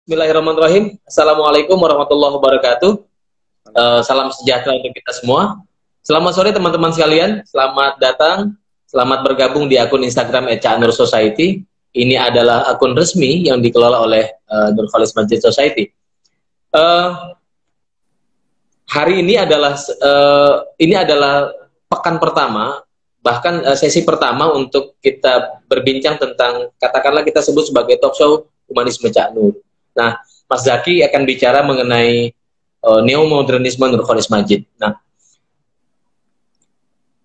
Bismillahirrahmanirrahim. Assalamualaikum warahmatullahi wabarakatuh. Salam sejahtera untuk kita semua. Selamat sore teman-teman sekalian. Selamat datang. Selamat bergabung di akun Instagram @caknur_society. Ini adalah akun resmi yang dikelola oleh Nur Khalis Masjid Society. Hari ini adalah pekan pertama, bahkan sesi pertama untuk kita berbincang tentang, katakanlah kita sebut sebagai talk show Humanisme Cak Nur. Nah, Mas Zaki akan bicara mengenai neomodernisme Nur Khalis Masjid. Nah,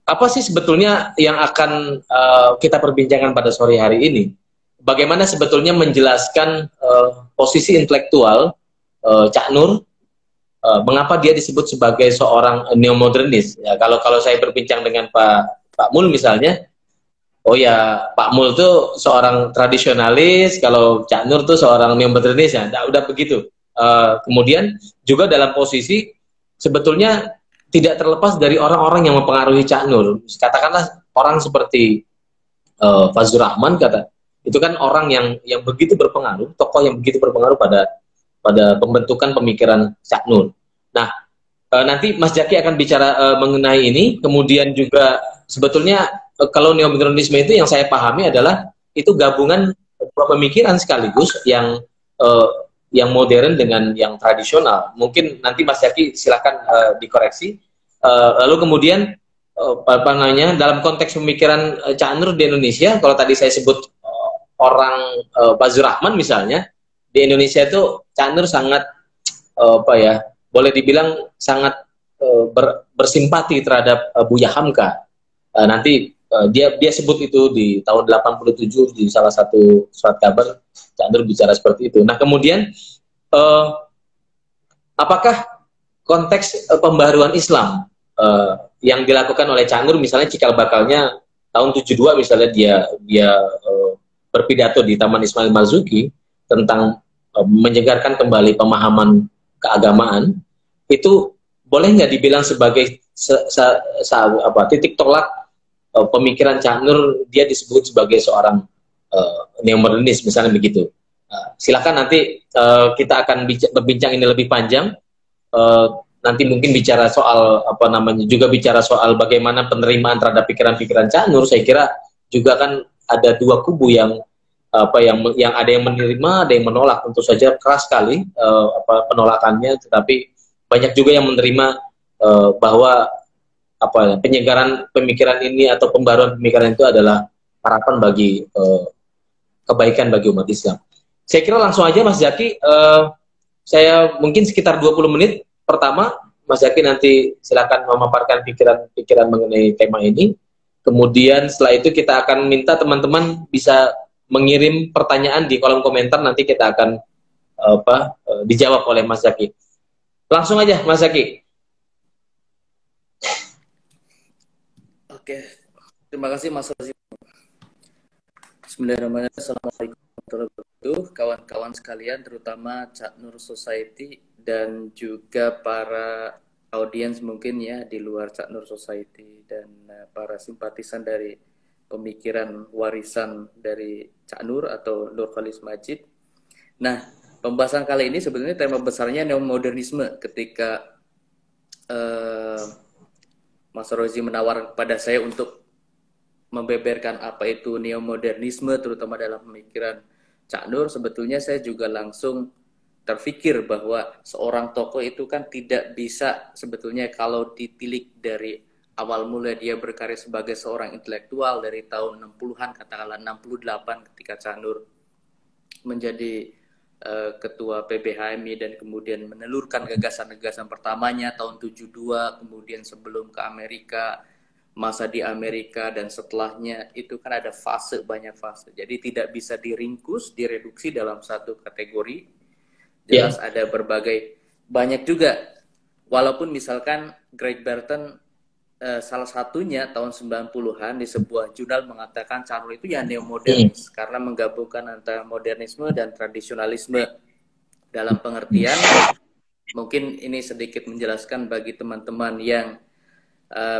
apa sih sebetulnya yang akan kita perbincangkan pada sore hari ini? Bagaimana sebetulnya menjelaskan posisi intelektual Cak Nur, mengapa dia disebut sebagai seorang neomodernis? Ya, kalau saya berbincang dengan Pak Mul misalnya, oh ya, Pak Mul tuh seorang tradisionalis, kalau Cak Nur tuh seorang neomodernis, ya, udah begitu. Kemudian juga dalam posisi sebetulnya tidak terlepas dari orang-orang yang mempengaruhi Cak Nur. Katakanlah orang seperti Fazlur Rahman, itu kan orang yang begitu berpengaruh, tokoh yang begitu berpengaruh pada pembentukan pemikiran Cak Nur. Nah, nanti Mas Zaki akan bicara mengenai ini. Kemudian juga sebetulnya kalau neomodernisme itu yang saya pahami adalah itu gabungan pemikiran sekaligus yang modern dengan yang tradisional. Mungkin nanti Mas Zaki silakan dikoreksi. Lalu kemudian apa namanya, dalam konteks pemikiran Cak Nur di Indonesia, kalau tadi saya sebut orang Fazlur Rahman misalnya, di Indonesia itu Cak Nur sangat apa ya, boleh dibilang sangat bersimpati terhadap Buya Hamka. Nanti dia sebut itu di tahun 87 di salah satu surat kabar, Cak Nur bicara seperti itu. Nah, kemudian apakah konteks pembaharuan Islam yang dilakukan oleh Cak Nur, misalnya cikal bakalnya tahun 72 misalnya dia berpidato di Taman Ismail Marzuki tentang menyegarkan kembali pemahaman keagamaan, itu boleh nggak dibilang sebagai titik tolak pemikiran Cak Nur, dia disebut sebagai seorang neomodernis misalnya begitu. Silakan nanti kita akan berbincang ini lebih panjang. Nanti mungkin bicara soal apa namanya, juga bicara soal bagaimana penerimaan terhadap pikiran-pikiran Cak Nur. Saya kira juga kan ada dua kubu yang ada yang menerima, ada yang menolak. Tentu saja keras sekali penolakannya, tetapi banyak juga yang menerima bahwa penyegaran pemikiran ini atau pembaruan pemikiran itu adalah harapan bagi kebaikan bagi umat Islam. Saya kira langsung aja Mas Zaki, saya mungkin sekitar 20 menit pertama, Mas Zaki nanti silakan memaparkan pikiran-pikiran mengenai tema ini. Kemudian setelah itu kita akan minta teman-teman bisa mengirim pertanyaan di kolom komentar, nanti kita akan dijawab oleh Mas Zaki. Langsung aja Mas Zaki. Oke, terima kasih Mas Rozi. Bismillahirrahmanirrahim. Assalamualaikum warahmatullahi wabarakatuh, kawan-kawan sekalian, terutama Cak Nur Society dan juga para audiens mungkin ya di luar Cak Nur Society dan para simpatisan dari pemikiran warisan dari Cak Nur atau Nur Khalis Masjid. Nah, pembahasan kali ini sebenarnya tema besarnya neomodernisme. Ketika Mas Rozi menawarkan kepada saya untuk membeberkan apa itu neomodernisme, terutama dalam pemikiran Cak Nur, sebetulnya saya juga langsung terfikir bahwa seorang tokoh itu kan tidak bisa sebetulnya kalau ditilik dari awal mula dia berkarya sebagai seorang intelektual dari tahun 60-an, katakanlah 68 ketika Cak Nur menjadi ketua PBHMI dan kemudian menelurkan gagasan-gagasan pertamanya tahun 72, kemudian sebelum ke Amerika, masa di Amerika dan setelahnya, itu kan ada banyak fase. Jadi tidak bisa diringkus, direduksi dalam satu kategori. Jelas ada banyak juga. Walaupun misalkan Greg Barton salah satunya tahun 90-an di sebuah jurnal mengatakan Cak Nur itu ya neomodernis karena menggabungkan antara modernisme dan tradisionalisme. Dalam pengertian, mungkin ini sedikit menjelaskan bagi teman-teman yang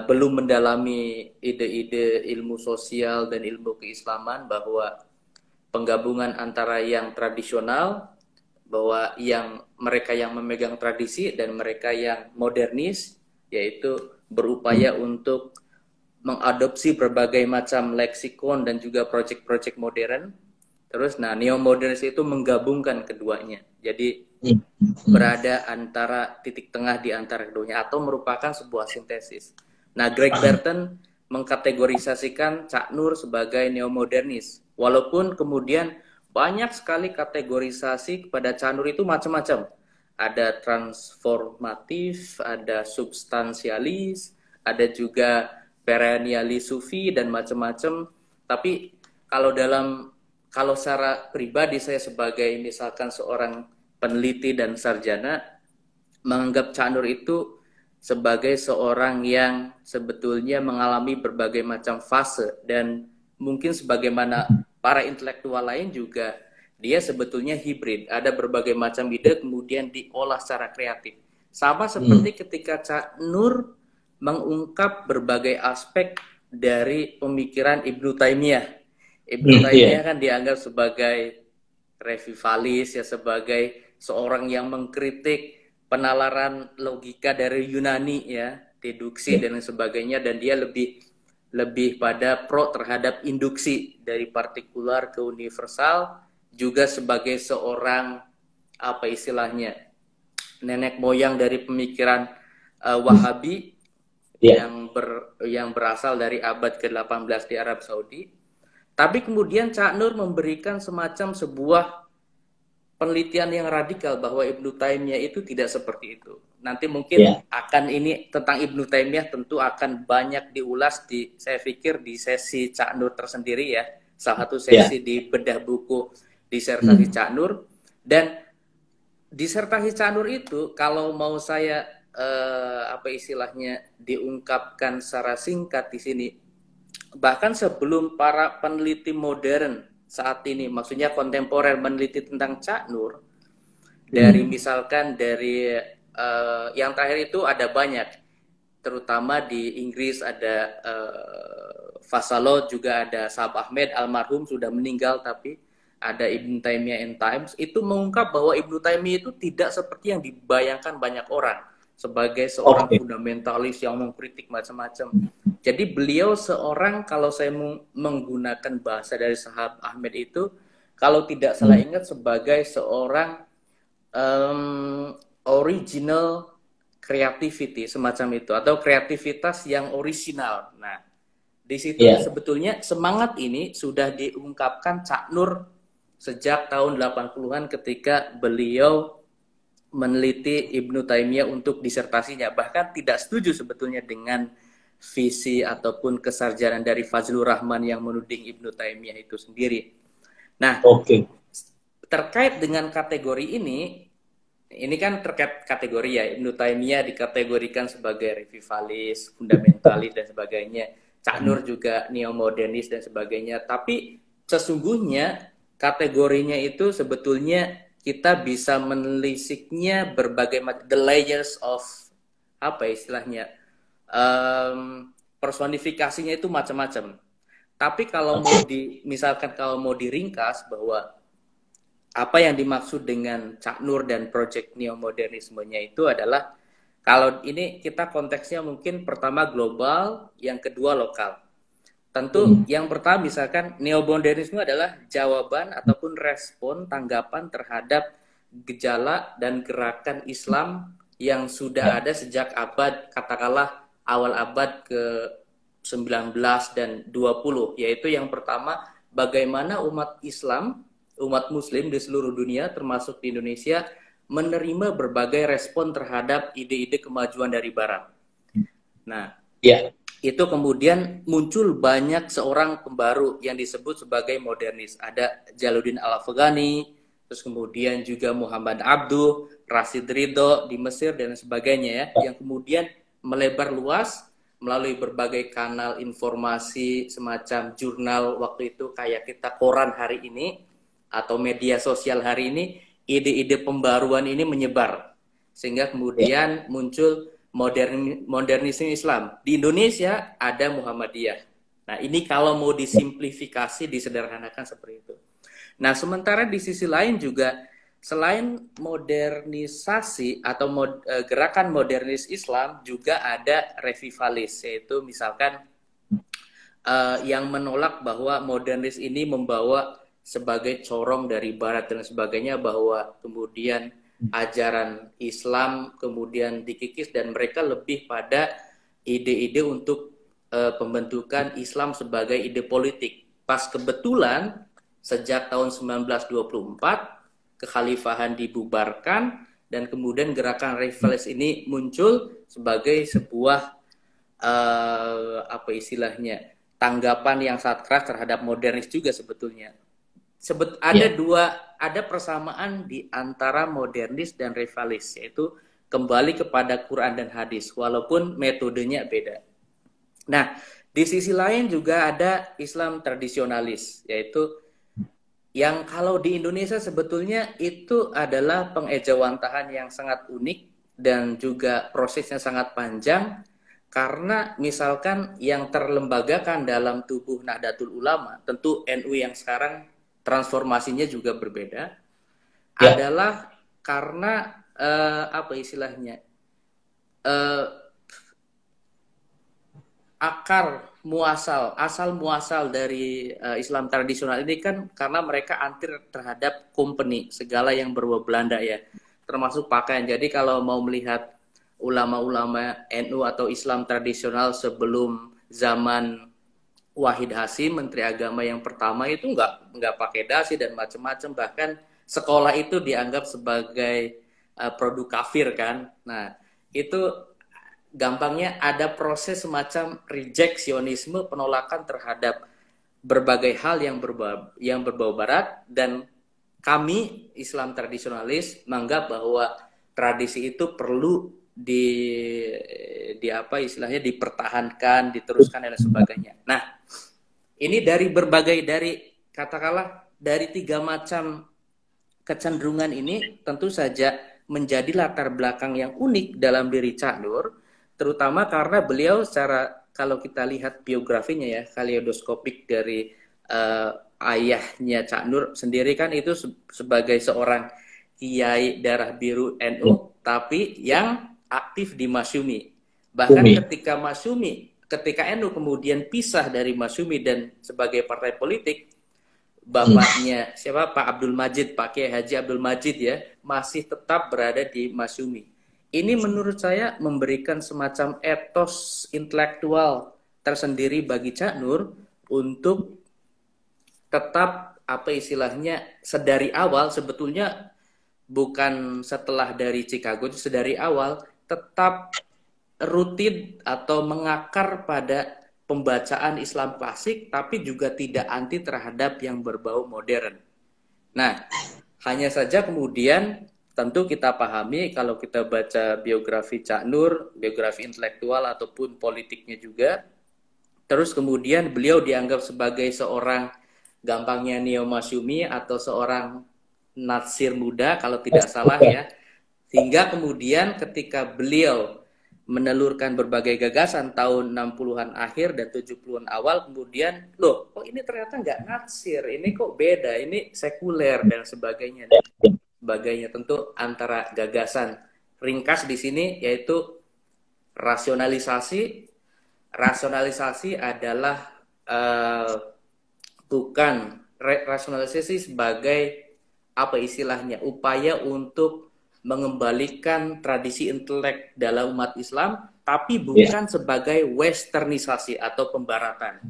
belum mendalami ide-ide ilmu sosial dan ilmu keislaman, bahwa penggabungan antara yang tradisional bahwa mereka yang memegang tradisi dan mereka yang modernis, yaitu berupaya untuk mengadopsi berbagai macam leksikon dan juga proyek-proyek modern. Terus, neo-modernis itu menggabungkan keduanya. Jadi berada antara titik tengah di antara keduanya atau merupakan sebuah sintesis. Nah, Greg Burton mengkategorisasikan Cak Nur sebagai neomodernis. Walaupun kemudian banyak sekali kategorisasi kepada Cak Nur itu macam-macam. Ada transformatif, ada substansialis, ada juga perennialis sufi dan macam-macam. Tapi kalau secara pribadi saya sebagai misalkan seorang peneliti dan sarjana menganggap Cak Nur itu sebagai seorang yang sebetulnya mengalami berbagai macam fase, dan mungkin sebagaimana para intelektual lain juga dia sebetulnya hibrid, ada berbagai macam ide kemudian diolah secara kreatif. Sama seperti ketika Cak Nur mengungkap berbagai aspek dari pemikiran Ibnu Taimiyah. Ibnu Taimiyah kan dianggap sebagai revivalis, ya, sebagai seorang yang mengkritik penalaran logika dari Yunani, ya, deduksi dan sebagainya, dan dia lebih pada pro terhadap induksi dari partikular ke universal, juga sebagai seorang apa istilahnya nenek moyang dari pemikiran Wahabi yang berasal dari abad ke-18 di Arab Saudi. Tapi kemudian Cak Nur memberikan semacam sebuah penelitian yang radikal bahwa Ibnu Taimiyah itu tidak seperti itu. Nanti mungkin akan ini tentang Ibnu Taimiyah tentu akan banyak diulas saya pikir di sesi Cak Nur tersendiri, ya. Salah satu sesi di bedah buku disertasi Cak Nur. Dan disertasi Cak Nur itu kalau mau saya apa istilahnya diungkapkan secara singkat di sini, bahkan sebelum para peneliti modern saat ini, maksudnya kontemporer, meneliti tentang Cak Nur, dari misalkan dari yang terakhir itu ada banyak, terutama di Inggris ada Fasalot, juga ada Sahab Ahmed almarhum sudah meninggal, tapi ada Ibnu Taimiyah in Times, itu mengungkap bahwa Ibnu Taimiyah itu tidak seperti yang dibayangkan banyak orang sebagai seorang fundamentalis yang mengkritik macam-macam. Jadi beliau seorang, kalau saya menggunakan bahasa dari Sahab Ahmed itu, kalau tidak salah ingat, sebagai seorang original creativity, semacam itu, atau kreativitas yang orisinal. Nah, di situ sebetulnya semangat ini sudah diungkapkan Cak Nur sejak tahun 80-an ketika beliau meneliti Ibnu Taimiyah untuk disertasinya. Bahkan tidak setuju sebetulnya dengan visi ataupun kesarjanaan dari Fazlur Rahman yang menuding Ibnu Taimiyah itu sendiri. Nah, terkait dengan kategori ini kan terkait kategori, ya. Ibnu Taimiyah dikategorikan sebagai revivalis, fundamentalis dan sebagainya. Cak Nur juga neomodernis dan sebagainya. Tapi sesungguhnya kategorinya itu sebetulnya kita bisa menelisiknya berbagai macam, the layers of apa istilahnya, personifikasinya itu macam-macam. Tapi kalau misalkan kalau mau diringkas bahwa apa yang dimaksud dengan Cak Nur dan proyek neomodernismenya itu adalah, kalau ini kita konteksnya mungkin pertama global, yang kedua lokal. Tentu yang pertama misalkan neomodernisme adalah jawaban ataupun respon tanggapan terhadap gejala dan gerakan Islam yang sudah ada sejak katakanlah awal abad ke-19 dan 20, yaitu yang pertama, bagaimana umat Islam, umat muslim di seluruh dunia termasuk di Indonesia menerima berbagai respon terhadap ide-ide kemajuan dari barat. Nah, itu kemudian muncul banyak seorang pembaru yang disebut sebagai modernis. Ada Jalaluddin Al-Afghani, terus kemudian juga Muhammad Abduh, Rashid Ridho di Mesir dan sebagainya, ya, yang kemudian melebar luas melalui berbagai kanal informasi semacam jurnal waktu itu kayak kita, koran hari ini, atau media sosial hari ini. Ide-ide pembaruan ini menyebar sehingga kemudian muncul modernisme Islam. Di Indonesia ada Muhammadiyah. Nah, ini kalau mau disimplifikasi, disederhanakan seperti itu. Nah, sementara di sisi lain juga selain modernisasi atau gerakan modernis Islam, juga ada revivalis, yaitu misalkan yang menolak bahwa modernis ini membawa sebagai corong dari Barat dan sebagainya, bahwa kemudian ajaran Islam kemudian dikikis dan mereka lebih pada ide-ide untuk pembentukan Islam sebagai ide politik. Pas kebetulan sejak tahun 1924 kekhalifahan dibubarkan dan kemudian gerakan revivalis ini muncul sebagai sebuah apa istilahnya, tanggapan yang sangat keras terhadap modernis juga sebetulnya. Ada persamaan di antara modernis dan revivalis, yaitu kembali kepada Quran dan hadis, walaupun metodenya beda. Nah, di sisi lain juga ada Islam tradisionalis, yaitu yang kalau di Indonesia sebetulnya itu adalah pengejawantahan yang sangat unik dan juga prosesnya sangat panjang, karena misalkan yang terlembagakan dalam tubuh Nahdlatul Ulama, tentu NU yang sekarang transformasinya juga berbeda, adalah karena apa istilahnya, asal muasal dari Islam tradisional ini kan karena mereka anti terhadap company, segala yang berbau Belanda ya, termasuk pakaian. Jadi kalau mau melihat ulama-ulama NU atau Islam tradisional sebelum zaman Wahid Hasyim, Menteri Agama yang pertama, itu nggak pakai dasi dan macam-macam, bahkan sekolah itu dianggap sebagai produk kafir kan. Nah, itu gampangnya ada proses semacam rejectionisme, penolakan terhadap berbagai hal yang berbau Barat, dan kami Islam tradisionalis menganggap bahwa tradisi itu perlu dipertahankan, diteruskan dan sebagainya. Nah, ini dari katakanlah dari 3 macam kecenderungan ini tentu saja menjadi latar belakang yang unik dalam diri Cak Nur, terutama karena beliau kalau kita lihat biografinya ya, kaleidoskopik dari ayahnya Cak Nur sendiri kan itu sebagai seorang kiai darah biru NU, tapi yang aktif di Masyumi. Bahkan ketika NU kemudian pisah dari Masyumi dan sebagai partai politik, bapaknya Pak Abdul Majid, Pak Kiai Haji Abdul Majid ya, masih tetap berada di Masyumi. Ini menurut saya memberikan semacam etos intelektual tersendiri bagi Cak Nur untuk tetap sedari awal, sebetulnya bukan setelah dari Chicago, sedari awal tetap rutin atau mengakar pada pembacaan Islam klasik, tapi juga tidak anti terhadap yang berbau modern. Nah, hanya saja kemudian tentu kita pahami kalau kita baca biografi Cak Nur, biografi intelektual ataupun politiknya juga, terus kemudian beliau dianggap sebagai seorang gampangnya neo-masyumi atau seorang natsir muda kalau tidak salah ya. Sehingga kemudian ketika beliau menelurkan berbagai gagasan tahun 60-an akhir dan 70-an awal, kemudian loh, kok ini ternyata nggak natsir, ini kok beda, ini sekuler dan sebagainya. Tentu antara gagasan ringkas di sini yaitu rasionalisasi. Rasionalisasi adalah bukan rasionalisasi sebagai apa istilahnya, upaya untuk mengembalikan tradisi intelek dalam umat Islam, tapi bukan sebagai westernisasi atau pembaratan.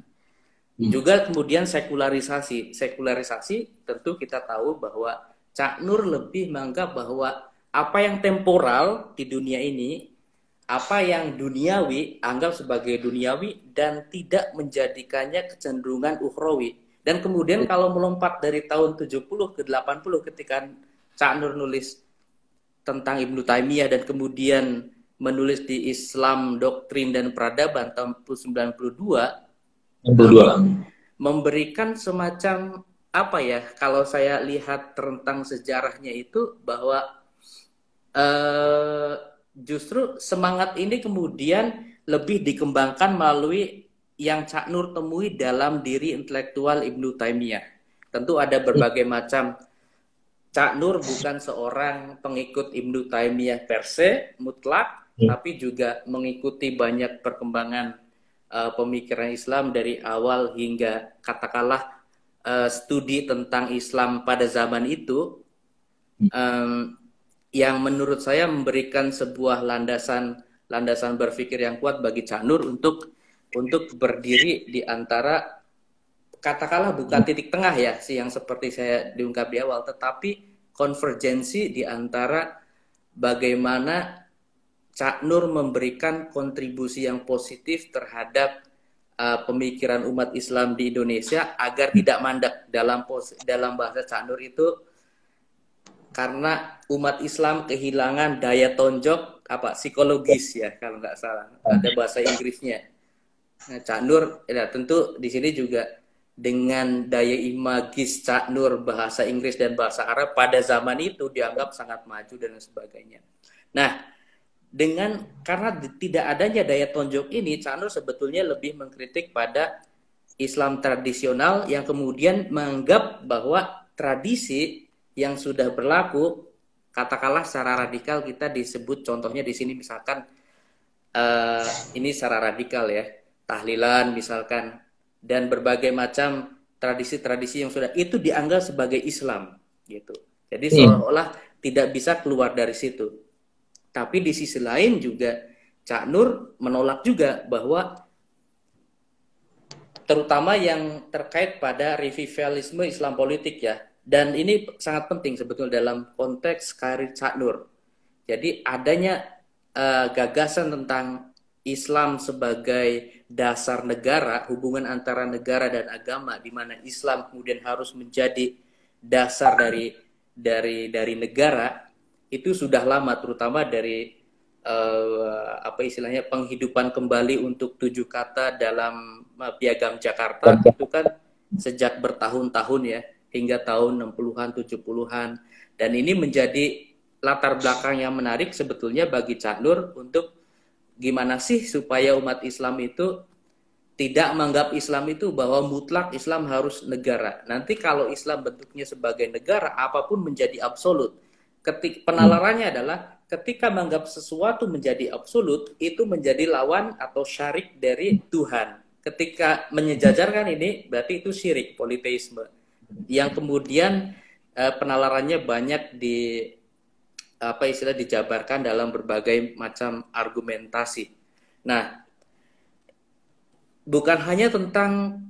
Juga kemudian sekularisasi. Sekularisasi tentu kita tahu bahwa Cak Nur lebih menganggap bahwa apa yang temporal di dunia ini, apa yang duniawi, anggap sebagai duniawi dan tidak menjadikannya kecenderungan ukhrawi. Dan kemudian kalau melompat dari tahun 70 ke 80 ketika Cak Nur nulis tentang Ibnu Taimiyah dan kemudian menulis di Islam Doktrin dan Peradaban tahun 1992, memberikan semacam apa ya, kalau saya lihat tentang sejarahnya itu bahwa justru semangat ini kemudian lebih dikembangkan melalui yang Cak Nur temui dalam diri intelektual Ibnu Taimiyah. Tentu ada berbagai macam Cak Nur bukan seorang pengikut Ibnu Taimiyah per se mutlak, tapi juga mengikuti banyak perkembangan pemikiran Islam dari awal hingga katakanlah studi tentang Islam pada zaman itu, yang menurut saya memberikan sebuah landasan berpikir yang kuat bagi Cak Nur untuk berdiri di antara, katakanlah bukan titik tengah ya, sih yang seperti saya diungkap di awal, tetapi konvergensi di antara bagaimana Cak Nur memberikan kontribusi yang positif terhadap pemikiran umat Islam di Indonesia agar tidak mandek. Dalam bahasa Cak Nur itu, karena umat Islam kehilangan daya tonjok psikologis ya, kalau nggak salah ada bahasa Inggrisnya. Nah, Cak Nur ya tentu di sini juga dengan daya imagis Cak Nur, bahasa Inggris dan bahasa Arab pada zaman itu dianggap sangat maju dan sebagainya. Nah, karena tidak adanya daya tonjok ini, Cak Nur sebetulnya lebih mengkritik pada Islam tradisional yang kemudian menganggap bahwa tradisi yang sudah berlaku, katakanlah secara radikal kita disebut contohnya di sini misalkan ini secara radikal ya, tahlilan misalkan, dan berbagai macam tradisi-tradisi yang sudah itu dianggap sebagai Islam gitu. Jadi seolah-olah tidak bisa keluar dari situ. Tapi di sisi lain juga Cak Nur menolak juga bahwa terutama yang terkait pada revivalisme Islam politik ya. Dan ini sangat penting sebetulnya dalam konteks karir Cak Nur. Jadi adanya gagasan tentang Islam sebagai dasar negara, hubungan antara negara dan agama, di mana Islam kemudian harus menjadi dasar dari negara, itu sudah lama, terutama dari istilahnya penghidupan kembali untuk 7 kata dalam Piagam Jakarta, itu kan sejak bertahun-tahun ya, hingga tahun 60-an, 70-an, dan ini menjadi latar belakang yang menarik sebetulnya bagi Cak Nur untuk gimana sih supaya umat Islam itu tidak menganggap Islam itu bahwa mutlak Islam harus negara. Nanti kalau Islam bentuknya sebagai negara, apapun menjadi absolut. Penalarannya adalah ketika menganggap sesuatu menjadi absolut, itu menjadi lawan atau syarik dari Tuhan. Ketika menyejajarkan ini, berarti itu syirik, politeisme. Yang kemudian penalarannya banyak dijabarkan dalam berbagai macam argumentasi. Nah, bukan hanya tentang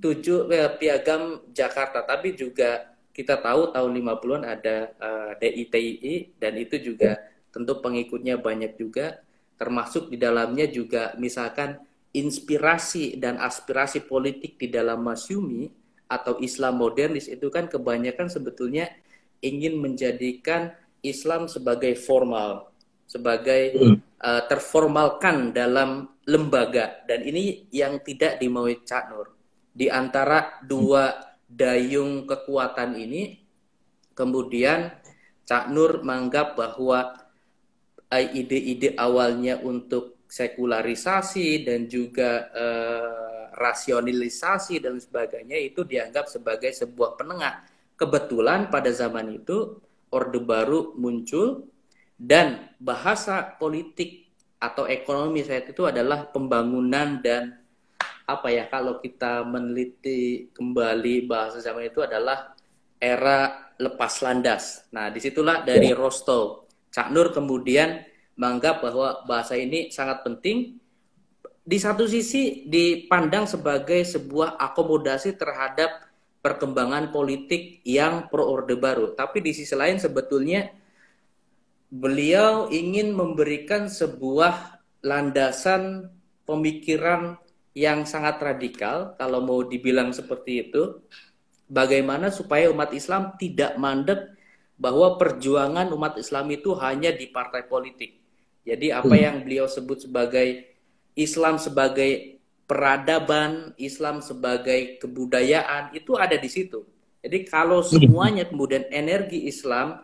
Piagam Jakarta, tapi juga kita tahu tahun 50-an ada DITII, dan itu juga tentu pengikutnya banyak juga, termasuk di dalamnya juga misalkan inspirasi dan aspirasi politik di dalam Masyumi atau Islam modernis itu kan kebanyakan sebetulnya ingin menjadikan Islam sebagai formal, sebagai terformalkan dalam lembaga, dan ini yang tidak dimaui Cak Nur. Di antara dua dayung kekuatan ini, kemudian Cak Nur menganggap bahwa ide-ide awalnya untuk sekularisasi dan juga rasionalisasi dan sebagainya itu dianggap sebagai sebuah penengah. Kebetulan pada zaman itu Orde Baru muncul, dan bahasa politik atau ekonomi saat itu adalah pembangunan dan kalau kita meneliti kembali bahasa zaman itu adalah era lepas landas. Nah, disitulah dari Rostow, Cak Nur kemudian menganggap bahwa bahasa ini sangat penting. Di satu sisi dipandang sebagai sebuah akomodasi terhadap perkembangan politik yang pro Orde Baru. Tapi di sisi lain sebetulnya beliau ingin memberikan sebuah landasan pemikiran yang sangat radikal, kalau mau dibilang seperti itu, bagaimana supaya umat Islam tidak mandek bahwa perjuangan umat Islam itu hanya di partai politik. Jadi apa yang beliau sebut sebagai Islam sebagai peradaban, Islam sebagai kebudayaan, itu ada di situ. Jadi kalau semuanya kemudian energi Islam,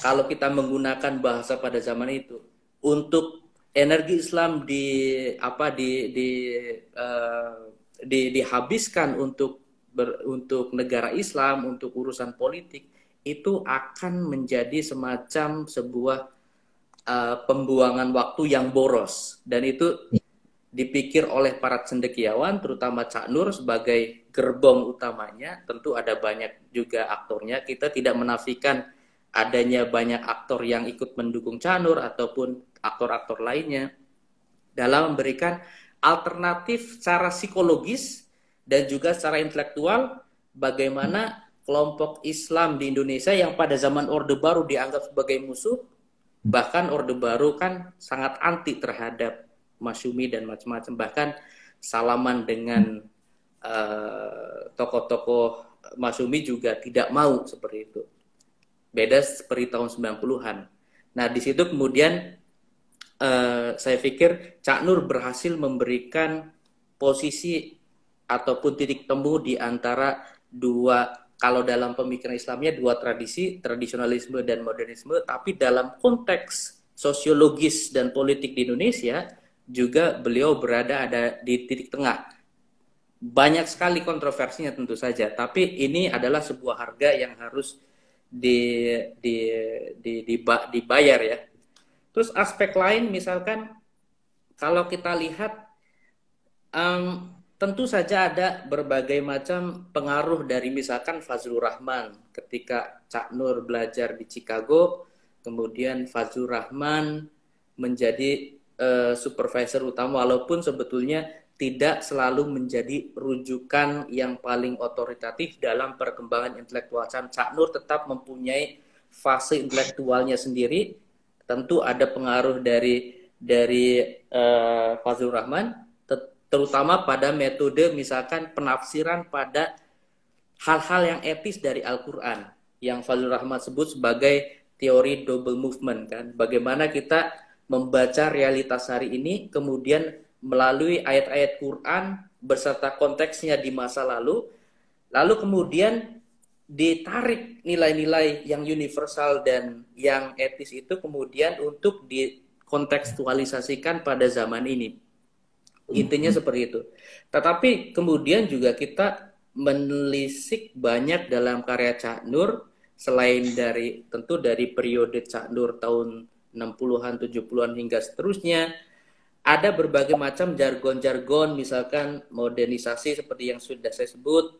kalau kita menggunakan bahasa pada zaman itu, untuk energi Islam dihabiskan untuk negara Islam, untuk urusan politik, itu akan menjadi semacam sebuah pembuangan waktu yang boros, dan itu dipikir oleh para cendekiawan, terutama Cak Nur sebagai gerbong utamanya. Tentu ada banyak juga aktornya, kita tidak menafikan adanya banyak aktor yang ikut mendukung Cak Nur ataupun aktor-aktor lainnya dalam memberikan alternatif secara psikologis dan juga secara intelektual bagaimana kelompok Islam di Indonesia yang pada zaman Orde Baru dianggap sebagai musuh, bahkan Orde Baru kan sangat anti terhadap Masyumi dan macam-macam, bahkan salaman dengan tokoh-tokoh Masyumi juga tidak mau seperti itu. Beda seperti tahun 90-an. Nah, di situ kemudian saya pikir Cak Nur berhasil memberikan posisi ataupun titik temu di antara dua, kalau dalam pemikiran Islamnya dua tradisi, tradisionalisme dan modernisme, tapi dalam konteks sosiologis dan politik di Indonesia juga beliau berada di titik tengah. Banyak sekali kontroversinya tentu saja, tapi ini adalah sebuah harga yang harus dibayar ya. Terus aspek lain misalkan kalau kita lihat tentu saja ada berbagai macam pengaruh dari misalkan Fazlur Rahman ketika Cak Nur belajar di Chicago, kemudian Fazlur Rahman menjadi supervisor utama, walaupun sebetulnya tidak selalu menjadi rujukan yang paling otoritatif dalam perkembangan intelektual. Cak Nur tetap mempunyai fase intelektualnya sendiri. Tentu ada pengaruh dari Fazlur Rahman, terutama pada metode misalkan penafsiran pada hal-hal yang etis dari Al-Quran, yang Fazlur Rahman sebut sebagai teori double movement kan. Bagaimana kita membaca realitas hari ini, kemudian melalui ayat-ayat Quran beserta konteksnya di masa lalu kemudian ditarik nilai-nilai yang universal dan yang etis itu kemudian untuk dikontekstualisasikan pada zaman ini. Intinya seperti itu. Tetapi kemudian juga kita menelisik banyak dalam karya Cak Nur, selain dari tentu dari periode Cak Nur tahun 60-an, 70-an hingga seterusnya, ada berbagai macam jargon-jargon, misalkan modernisasi seperti yang sudah saya sebut,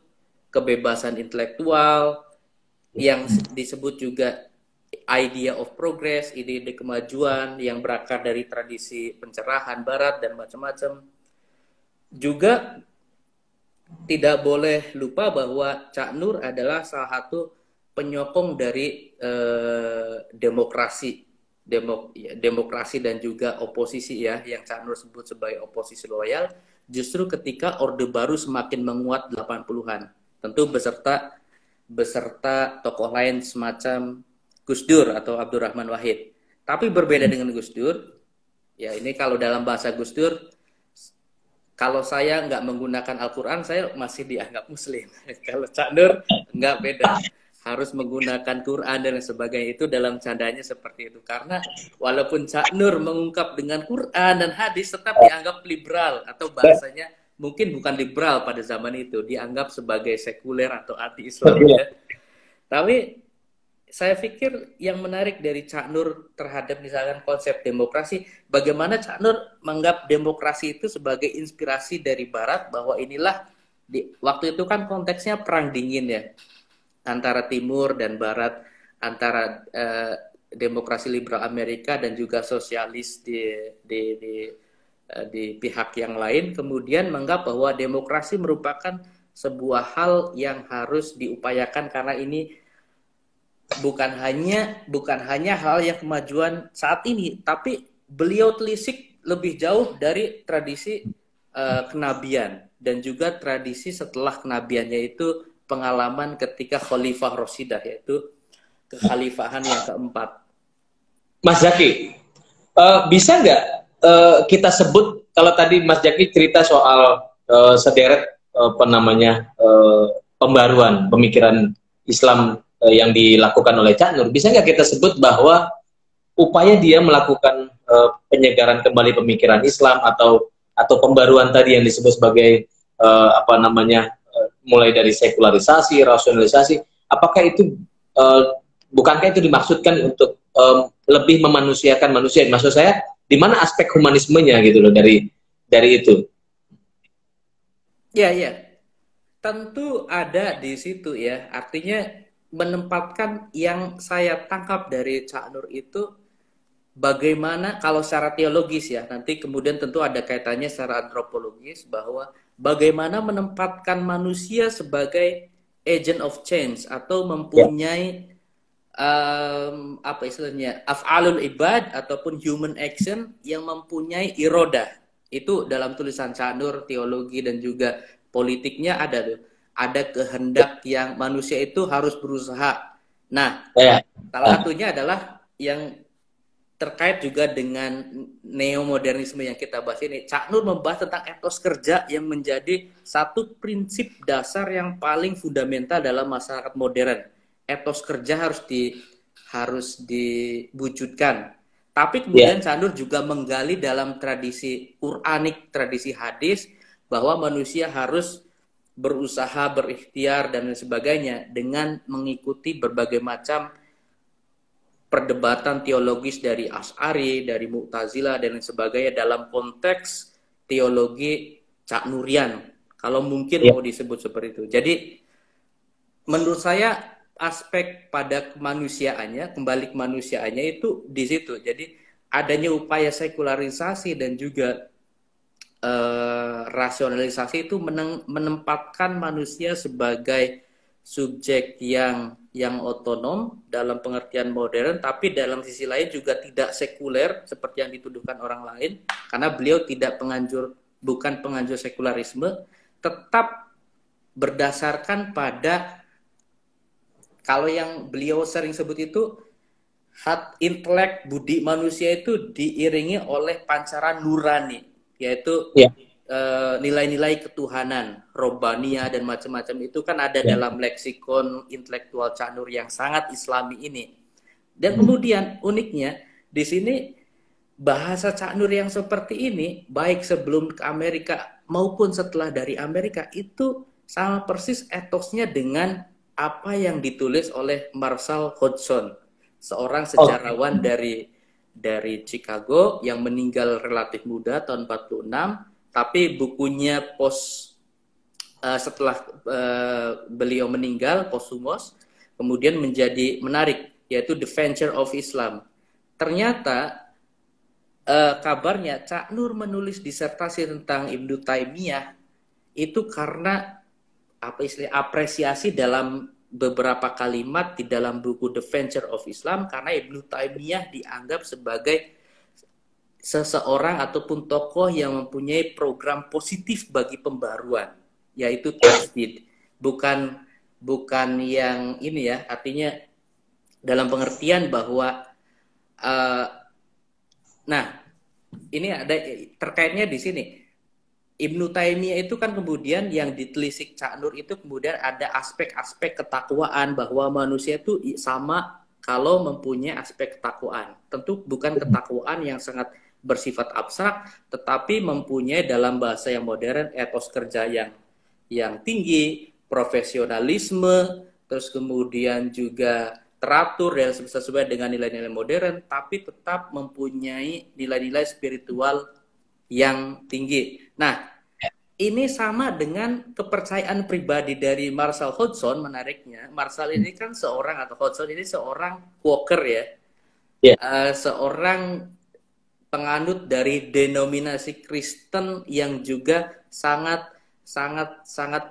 kebebasan intelektual, yang disebut juga idea of progress, ide-ide kemajuan yang berakar dari tradisi pencerahan barat dan macam-macam. Juga tidak boleh lupa bahwa Cak Nur adalah salah satu penyokong dari demokrasi dan juga oposisi ya, yang Cak Nur sebut sebagai oposisi loyal, justru ketika Orde Baru semakin menguat 80-an. Tentu beserta tokoh lain semacam Gus Dur atau Abdurrahman Wahid. Tapi berbeda dengan Gus Dur, ya ini kalau dalam bahasa Gus Dur, kalau saya nggak menggunakan Al-Quran, saya masih dianggap Muslim. Kalau Cak Nur, nggak beda. Harus menggunakan Quran dan sebagainya, itu dalam candanya seperti itu. Karena walaupun Cak Nur mengungkap dengan Quran dan hadis, tetap dianggap liberal, atau bahasanya mungkin bukan liberal pada zaman itu, dianggap sebagai sekuler atau anti-Islam. Ya. Tapi saya pikir yang menarik dari Cak Nur terhadap misalkan konsep demokrasi, bagaimana Cak Nur menganggap demokrasi itu sebagai inspirasi dari Barat, bahwa inilah waktu itu kan konteksnya perang dingin ya, antara Timur dan Barat, antara demokrasi liberal Amerika dan juga sosialis di pihak yang lain, kemudian menganggap bahwa demokrasi merupakan sebuah hal yang harus diupayakan karena ini bukan hanya hal yang kemajuan saat ini, tapi beliau telisik lebih jauh dari tradisi kenabian dan juga tradisi setelah kenabiannya, itu pengalaman ketika Khalifah Rasidah, yaitu kekhalifahan yang keempat. Mas Zaki, bisa nggak kita sebut, kalau tadi Mas Zaki cerita soal sederet pembaruan pemikiran Islam yang dilakukan oleh Cak Nur, bisa nggak kita sebut bahwa upaya dia melakukan penyegaran kembali pemikiran Islam atau pembaruan tadi yang disebut sebagai mulai dari sekularisasi, rasionalisasi, apakah itu bukankah itu dimaksudkan untuk lebih memanusiakan manusia? Maksud saya, di mana aspek humanismenya gitu loh dari itu? Ya, ya. Tentu ada di situ ya. Artinya menempatkan yang saya tangkap dari Cak Nur itu bagaimana kalau secara teologis ya, nanti kemudian tentu ada kaitannya secara antropologis bahwa bagaimana menempatkan manusia sebagai agent of change atau mempunyai apa istilahnya af'alul ibad ataupun human action yang mempunyai irodah. Itu dalam tulisan Cak Nur, teologi dan juga politiknya ada tuh. Ada kehendak yang manusia itu harus berusaha. Nah, salah satunya adalah yang terkait juga dengan neomodernisme yang kita bahas ini. Cak Nur membahas tentang etos kerja yang menjadi satu prinsip dasar yang paling fundamental dalam masyarakat modern. Etos kerja harus diwujudkan. Tapi kemudian Cak Nur juga menggali dalam tradisi Quranik, tradisi hadis, bahwa manusia harus berusaha, berikhtiar, dan sebagainya dengan mengikuti berbagai macam perdebatan teologis dari Asy'ari, dari Mu'tazilah, dan sebagainya dalam konteks teologi Cak Nurian. Kalau mungkin mau disebut seperti itu. Jadi, menurut saya aspek pada kemanusiaannya, kembali kemanusiaannya itu di situ. Jadi, adanya upaya sekularisasi dan juga rasionalisasi itu menempatkan manusia sebagai subjek yang otonom dalam pengertian modern, tapi dalam sisi lain juga tidak sekuler seperti yang dituduhkan orang lain, karena beliau bukan penganjur sekularisme, tetap berdasarkan pada, kalau yang beliau sering sebut itu, intelek budi manusia itu diiringi oleh pancaran nurani, yaitu nilai-nilai ketuhanan, Robbaniyah dan macam-macam itu kan ada dalam leksikon intelektual Cak Nur yang sangat Islami ini. Dan kemudian uniknya di sini bahasa Cak Nur yang seperti ini, baik sebelum ke Amerika maupun setelah dari Amerika, itu sama persis etosnya dengan apa yang ditulis oleh Marshall Hodgson, seorang sejarawan dari Chicago yang meninggal relatif muda tahun 46, tapi bukunya setelah beliau meninggal posthumous kemudian menjadi menarik, yaitu The Venture of Islam. Ternyata kabarnya Cak Nur menulis disertasi tentang Ibnu Taimiyah itu karena apresiasi dalam beberapa kalimat di dalam buku The Venture of Islam, karena Ibnu Taimiyah dianggap sebagai seseorang ataupun tokoh yang mempunyai program positif bagi pembaruan, yaitu tajdid. Bukan yang ini ya, artinya dalam pengertian bahwa nah, ini ada terkaitnya di sini. Ibnu Taimiyah itu kan kemudian yang ditelisik Cak Nur itu kemudian ada aspek-aspek ketakwaan, bahwa manusia itu sama kalau mempunyai aspek ketakwaan. Tentu bukan ketakwaan yang sangat bersifat abstrak, tetapi mempunyai dalam bahasa yang modern etos kerja yang tinggi, profesionalisme, terus kemudian juga teratur dan sesuai dengan nilai-nilai modern, tapi tetap mempunyai nilai-nilai spiritual yang tinggi. Nah, ini sama dengan kepercayaan pribadi dari Marshall Hodgson. Menariknya, Marshall ini kan Hodgson ini seorang Quaker ya, seorang penganut dari denominasi Kristen yang juga sangat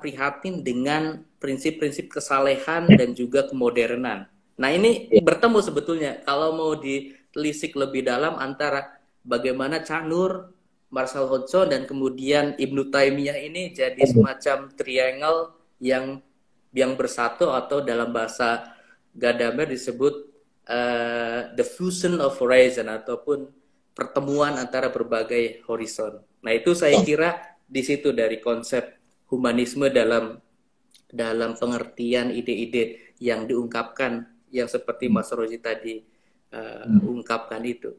prihatin dengan prinsip-prinsip kesalehan dan juga kemodernan. Nah, ini bertemu sebetulnya kalau mau ditelisik lebih dalam antara bagaimana Cak Nur, Marshall Hodgson, dan kemudian Ibnu Taimiyah ini jadi semacam triangle yang bersatu, atau dalam bahasa Gadamer disebut the fusion of horizon, ataupun pertemuan antara berbagai horizon. Nah, itu saya kira di situ dari konsep humanisme dalam pengertian ide-ide yang diungkapkan, yang seperti Mas Rozi tadi ungkapkan itu.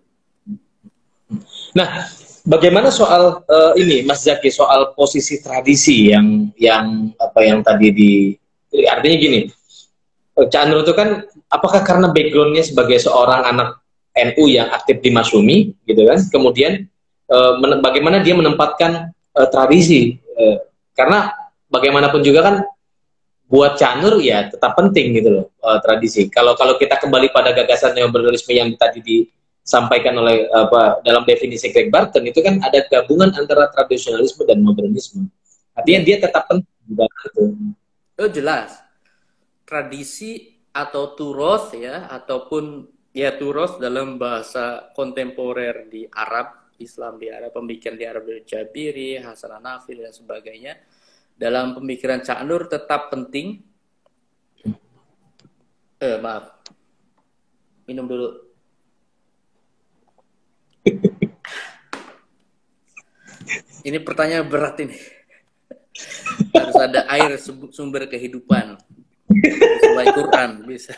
Nah, bagaimana soal ini, Mas Zaki, soal posisi tradisi yang tadi artinya gini, Cak Nur itu kan, apakah karena backgroundnya sebagai seorang anak NU yang aktif di Masyumi, gitu kan? Kemudian bagaimana dia menempatkan tradisi? Karena bagaimanapun juga kan, buat Cak Nur ya tetap penting gitu loh, tradisi. Kalau kalau kita kembali pada gagasan neoliberalisme yang tadi disampaikan oleh dalam definisi Craig Barton, itu kan ada gabungan antara tradisionalisme dan modernisme. Artinya dia tetap penting juga gitu. Oh jelas. Tradisi atau turos ya, ataupun ya turos dalam bahasa kontemporer di Arab, Islam di Arab, pemikiran di Arab dari Jabiri, Hasan Hanafi dan sebagainya, dalam pemikiran Cak Nur tetap penting. Maaf, minum dulu. Ini pertanyaan berat ini. Harus ada air sumber kehidupan. Sesuai Quran bisa.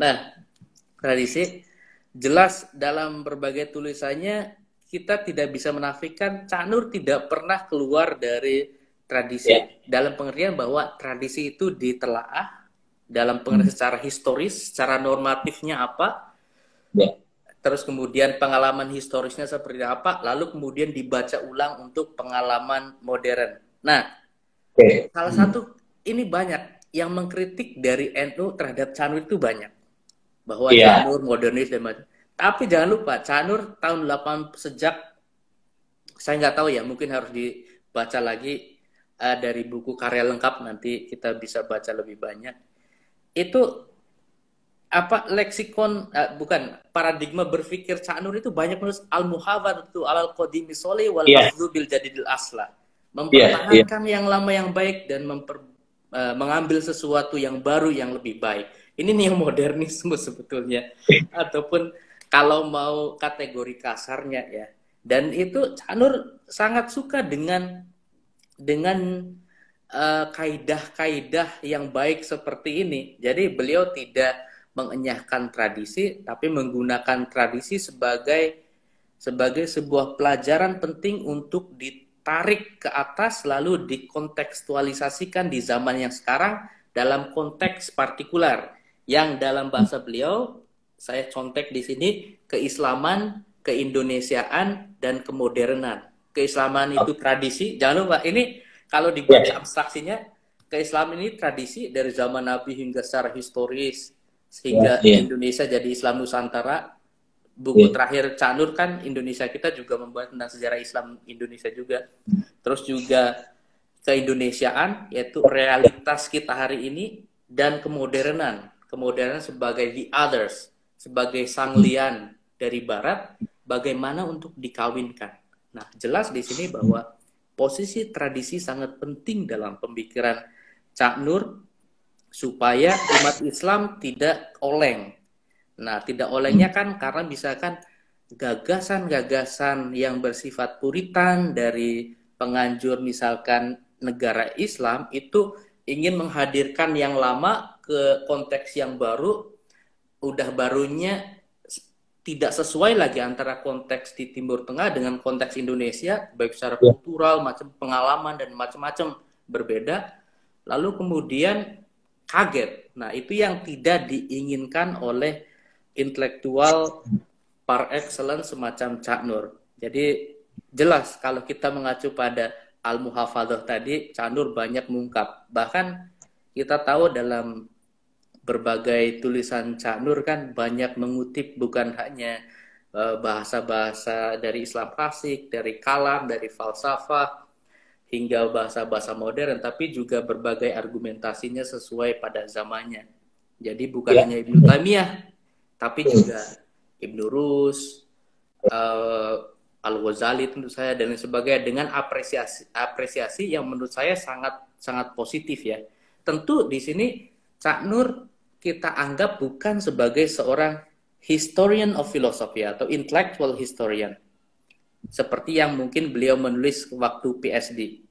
Nah, tradisi jelas dalam berbagai tulisannya kita tidak bisa menafikan Cak Nur tidak pernah keluar dari tradisi. Dalam pengertian bahwa tradisi itu ditelaah dalam pengertian secara historis, secara normatifnya apa, terus kemudian pengalaman historisnya seperti apa, lalu kemudian dibaca ulang untuk pengalaman modern. Nah, salah satu ini banyak yang mengkritik dari NU terhadap Cak Nur itu banyak. Bahwa Cak Nur modernis dan macam. Tapi jangan lupa, Cak Nur tahun 8 sejak, saya nggak tahu ya, mungkin harus dibaca lagi dari buku karya lengkap, nanti kita bisa baca lebih banyak. Itu apa leksikon, bukan, paradigma berpikir Cak Nur itu banyak menulis al-muhafadzatu alal qadimi sholih wal faslu bil jadidil aslah. Mempertahankan yang lama yang baik dan mengambil sesuatu yang baru yang lebih baik. Ini neomodernisme sebetulnya. Ataupun kalau mau kategori kasarnya ya. Dan itu Cak Nur sangat suka dengan kaidah-kaidah yang baik seperti ini. Jadi beliau tidak mengenyahkan tradisi, tapi menggunakan tradisi sebagai sebuah pelajaran penting untuk ditarik ke atas, lalu dikontekstualisasikan di zaman yang sekarang dalam konteks partikular. Yang dalam bahasa beliau, saya contek di sini, keislaman, keindonesiaan, dan kemodernan. Keislaman itu tradisi, jangan lupa, ini kalau dibaca abstraksinya, keislaman ini tradisi dari zaman Nabi hingga secara historis, sehingga Indonesia jadi Islam Nusantara. Buku terakhir Cak Nur kan Indonesia kita juga membahas tentang sejarah Islam Indonesia juga. Terus juga keindonesiaan, yaitu realitas kita hari ini, dan kemodernan. Kemodernan sebagai the others, sebagai sang lian dari barat, bagaimana untuk dikawinkan. Nah, jelas di sini bahwa posisi tradisi sangat penting dalam pemikiran Cak Nur supaya umat Islam tidak oleng. Nah, tidak olengnya kan karena misalkan gagasan-gagasan yang bersifat puritan dari penganjur misalkan negara Islam itu ingin menghadirkan yang lama ke konteks yang baru, udah barunya tidak sesuai lagi antara konteks di Timur Tengah dengan konteks Indonesia, baik secara kultural, macam pengalaman dan macam-macam berbeda. Lalu kemudian kaget. Nah, itu yang tidak diinginkan oleh intelektual par excellence semacam Cak Nur. Jadi jelas kalau kita mengacu pada Al-Muhafadzah tadi, Cak Nur banyak mengungkap. Bahkan kita tahu dalam berbagai tulisan Cak Nur kan banyak mengutip bukan hanya bahasa-bahasa dari Islam klasik, dari kalam, dari falsafah, hingga bahasa-bahasa modern, tapi juga berbagai argumentasinya sesuai pada zamannya. Jadi bukan hanya Ibnu Taimiyah, tapi juga Ibnu Rus, Al-Ghazali tentu saya, dan sebagainya, dengan apresiasi yang menurut saya sangat positif ya. Tentu di sini Cak Nur kita anggap bukan sebagai seorang historian of philosophy atau intellectual historian, seperti yang mungkin beliau menulis waktu PhD,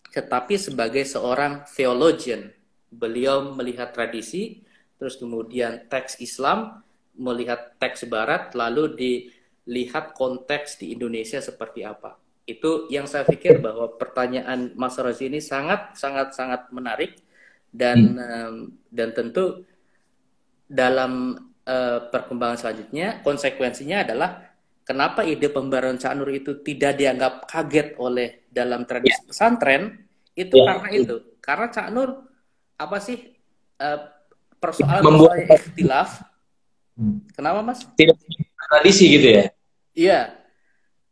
tetapi sebagai seorang theologian. Beliau melihat tradisi, terus kemudian teks Islam, melihat teks Barat, lalu dilihat konteks di Indonesia seperti apa. Itu yang saya pikir bahwa pertanyaan Mas Rozi ini sangat menarik, dan tentu dalam perkembangan selanjutnya konsekuensinya adalah kenapa ide pembaruan Cak Nur itu tidak dianggap kaget oleh dalam tradisi pesantren itu karena itu, karena Cak Nur apa sih persoalan ikhtilaf. Kenapa Mas? Tidak tradisi gitu ya? Iya,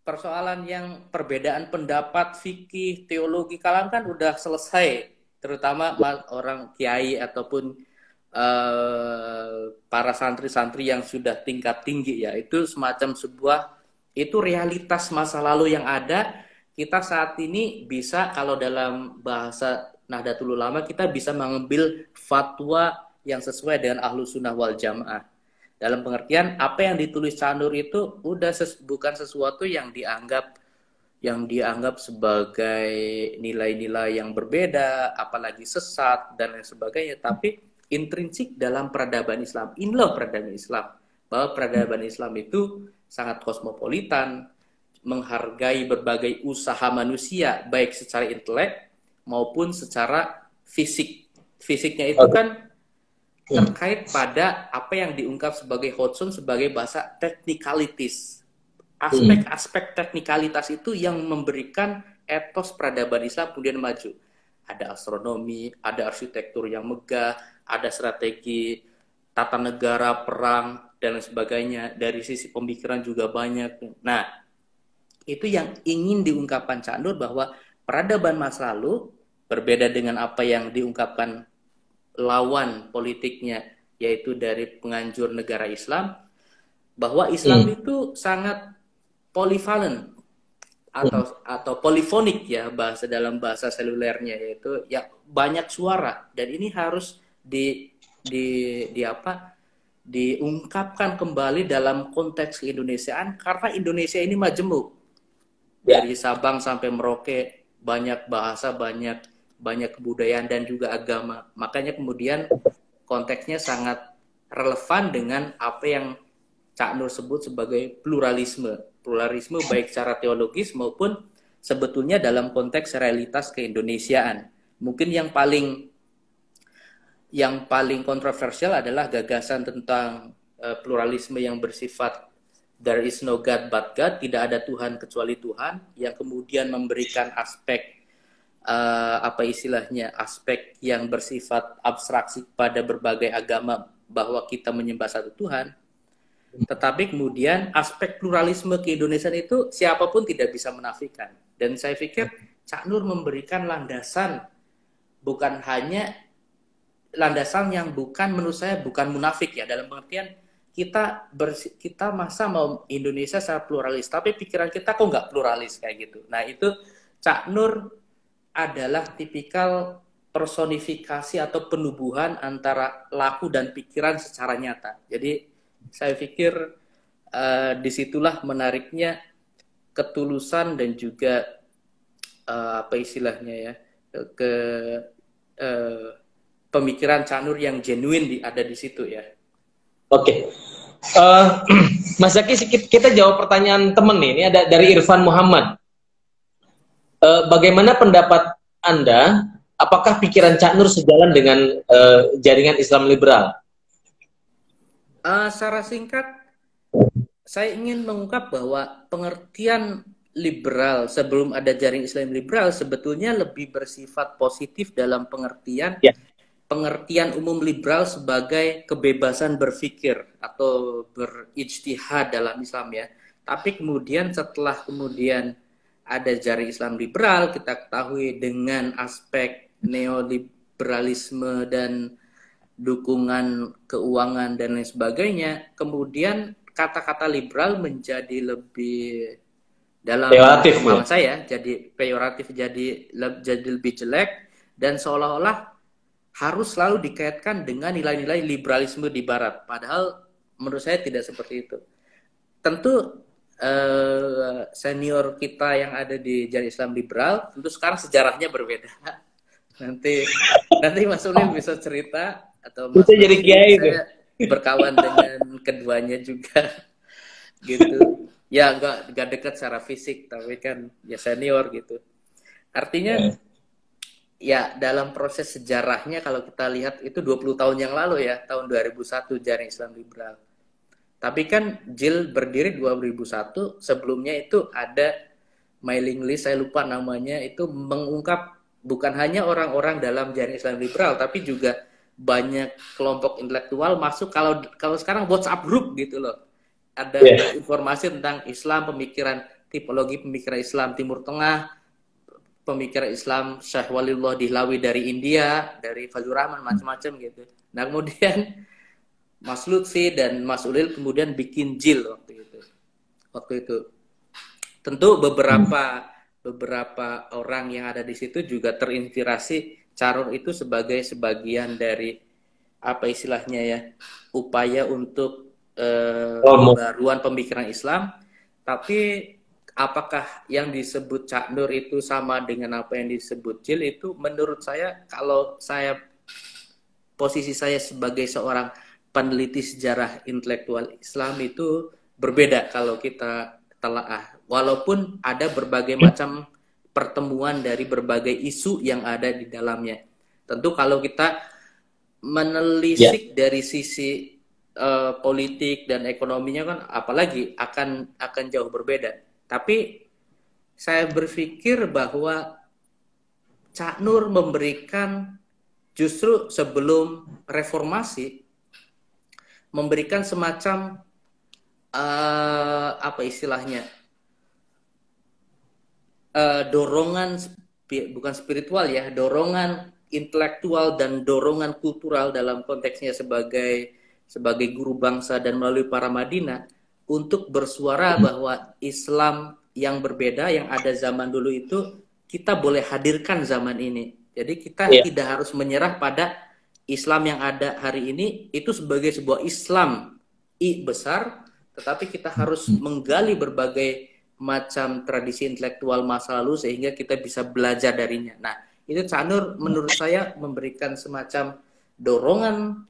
persoalan yang perbedaan pendapat, fikih, teologi kalam kan udah selesai, terutama orang kiai ataupun para santri-santri yang sudah tingkat tinggi ya, itu semacam sebuah, itu realitas masa lalu yang ada. Kita saat ini bisa, kalau dalam bahasa Nahdlatul Ulama, kita bisa mengambil fatwa yang sesuai dengan Ahlus Sunnah wal Jamaah. Dalam pengertian apa yang ditulis Cak Nur itu udah bukan sesuatu yang dianggap sebagai nilai-nilai yang berbeda, apalagi sesat dan lain sebagainya, tapi intrinsik dalam peradaban Islam. Inilah peradaban Islam, bahwa peradaban Islam itu sangat kosmopolitan, menghargai berbagai usaha manusia, baik secara intelek maupun secara fisik. Fisiknya itu kan terkait pada apa yang diungkap sebagai Hodson sebagai bahasa technicalities. Aspek-aspek teknikalitas itu yang memberikan etos peradaban Islam kemudian maju. Ada astronomi, ada arsitektur yang megah, ada strategi tata negara, perang, dan lain sebagainya. Dari sisi pemikiran juga banyak. Nah, itu yang ingin diungkapkan Cak Nur, bahwa peradaban masa lalu berbeda dengan apa yang diungkapkan lawan politiknya, yaitu dari penganjur negara Islam, bahwa Islam itu sangat polivalent atau polifonik ya, bahasa dalam bahasa selulernya, yaitu ya banyak suara, dan ini harus diungkapkan kembali dalam konteks keindonesiaan, karena Indonesia ini majemuk dari Sabang sampai Merauke, banyak bahasa, banyak kebudayaan dan juga agama. Makanya kemudian konteksnya sangat relevan dengan apa yang Cak Nur sebut sebagai pluralisme baik secara teologis maupun sebetulnya dalam konteks realitas keindonesiaan. Mungkin yang paling kontroversial adalah gagasan tentang pluralisme yang bersifat there is no God but God, tidak ada Tuhan kecuali Tuhan, yang kemudian memberikan aspek aspek yang bersifat abstraksi pada berbagai agama, bahwa kita menyembah satu Tuhan. Tetapi kemudian aspek pluralisme keindonesiaan itu siapapun tidak bisa menafikan. Dan saya pikir Cak Nur memberikan landasan, bukan hanya landasan yang menurut saya bukan munafik ya, dalam pengertian kita masa mau Indonesia secara pluralis, tapi pikiran kita kok nggak pluralis kayak gitu. Nah itu Cak Nur adalah tipikal personifikasi atau penubuhan antara laku dan pikiran secara nyata. Jadi saya pikir disitulah menariknya ketulusan dan juga pemikiran Cak Nur yang genuine ada di situ ya. Oke. Mas Zaki, kita jawab pertanyaan temen nih. Ini ada dari Irfan Muhammad. Bagaimana pendapat Anda? Apakah pikiran Cak Nur sejalan dengan jaringan Islam liberal? Secara singkat, saya ingin mengungkap bahwa pengertian liberal sebelum ada jaring Islam liberal sebetulnya lebih bersifat positif dalam pengertian umum liberal sebagai kebebasan berpikir atau berijtihad dalam Islam ya. Tapi kemudian setelah ada jaring Islam liberal, kita ketahui dengan aspek neoliberalisme dan dukungan keuangan dan lain sebagainya, kemudian kata-kata liberal menjadi lebih dalam pemahaman saya jadi peyoratif, jadi lebih jelek, dan seolah-olah harus selalu dikaitkan dengan nilai-nilai liberalisme di Barat. Padahal menurut saya tidak seperti itu. Tentu senior kita yang ada di jaring Islam liberal tentu sekarang sejarahnya berbeda. Nanti Mas Ulil bisa cerita, atau Mas jadi kiai itu berkawan dengan keduanya juga gitu ya, nggak dekat secara fisik tapi kan ya senior gitu. Artinya ya dalam proses sejarahnya kalau kita lihat itu 20 tahun yang lalu ya, tahun 2001 Jaring Islam Liberal. Tapi kan JIL berdiri 2001, sebelumnya itu ada mailing list, saya lupa namanya, itu mengungkap bukan hanya orang-orang dalam Jaring Islam Liberal, tapi juga banyak kelompok intelektual masuk. Kalau sekarang WhatsApp group gitu loh, ada informasi tentang Islam, pemikiran, tipologi pemikiran Islam Timur Tengah, pemikiran Islam Syekh Waliullah Dihlawi dari India, dari Fazlur Rahman, macam-macam gitu. Nah kemudian Mas Lutfi dan Mas Ulil kemudian bikin JIL waktu itu. Tentu beberapa orang yang ada di situ juga terinspirasi Carun itu sebagai sebagian dari apa istilahnya ya, upaya untuk pembaruan pemikiran Islam. Tapi apakah yang disebut Cak Nur itu sama dengan apa yang disebut JIL, itu menurut saya, kalau saya posisi saya sebagai seorang peneliti sejarah intelektual Islam, itu berbeda kalau kita telaah. Walaupun ada berbagai macam pertemuan dari berbagai isu yang ada di dalamnya. Tentu kalau kita menelisik dari sisi politik dan ekonominya kan apalagi akan jauh berbeda. Tapi saya berpikir bahwa Cak Nur memberikan, justru sebelum reformasi, memberikan semacam apa istilahnya, dorongan, bukan spiritual ya, dorongan intelektual dan dorongan kultural dalam konteksnya sebagai guru bangsa dan melalui para Madinah untuk bersuara bahwa Islam yang berbeda yang ada zaman dulu itu kita boleh hadirkan zaman ini. Jadi kita tidak harus menyerah pada Islam yang ada hari ini itu sebagai sebuah Islam besar, tetapi kita harus menggali berbagai macam tradisi intelektual masa lalu sehingga kita bisa belajar darinya. Nah, itu Cak Nur menurut saya memberikan semacam dorongan